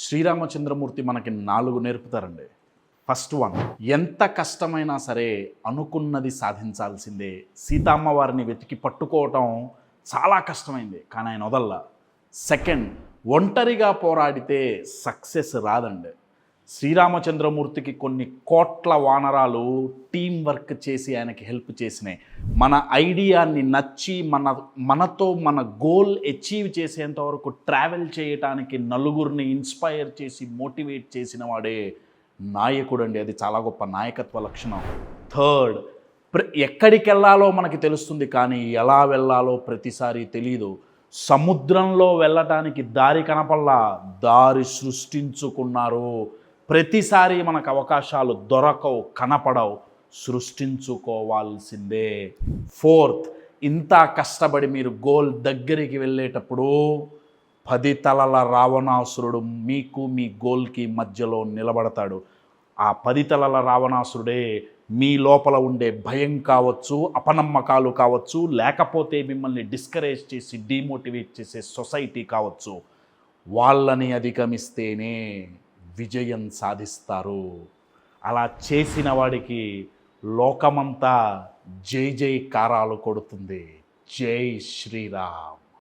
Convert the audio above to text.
శ్రీరామచంద్రమూర్తి మనకి 4 నేర్పుతారండి. First one, ఎంత కష్టమైనా సరే అనుకున్నది సాధించాల్సిందే. సీతమ్మ వారిని వెతికి పట్టుకోవటం చాలా కష్టమైంది, కానీ ఆయన వదల్లా. సెకండ్, ఒంటరిగా పోరాడితే సక్సెస్ రాదండి. శ్రీరామచంద్రమూర్తికి కొన్ని కోట్ల వానరాలు టీం వర్క్ చేసి ఆయనకి హెల్ప్ చేసినాయి. మన ఐడియాని నచ్చి మనతో మన గోల్ అచీవ్ చేసేంత వరకు ట్రావెల్ చేయటానికి నలుగురిని ఇన్స్పైర్ చేసి మోటివేట్ చేసిన వాడే నాయకుడు అండి. అది చాలా గొప్ప నాయకత్వ లక్షణం. థర్డ్, ఎక్కడికి వెళ్ళాలో మనకి తెలుస్తుంది, కానీ ఎలా వెళ్ళాలో ప్రతిసారి తెలీదు. సముద్రంలో వెళ్ళటానికి దారి కనపల్లా, దారి సృష్టించుకున్నారు. ప్రతిసారి మనకు అవకాశాలు దొరకవు, కనపడవు, సృష్టించుకోవాల్సిందే. ఫోర్త్, ఇంత కష్టపడి మీరు గోల్ దగ్గరికి వెళ్ళేటప్పుడు 10 తలల రావణాసురుడు మీకు మీ గోల్కి మధ్యలో నిలబడతాడు. ఆ 10 తలల రావణాసురుడే మీ లోపల ఉండే భయం కావచ్చు, అపనమ్మకాలు కావచ్చు, లేకపోతే మిమ్మల్ని డిస్కరేజ్ చేసి డిమోటివేట్ చేసే సొసైటీ కావచ్చు. వాళ్ళని అధిగమిస్తేనే విజయం సాధిస్తారు. అలా చేసిన వాడికి లోకమంతా జై జైకారాలు కొడుతుంది. జై శ్రీరామ్.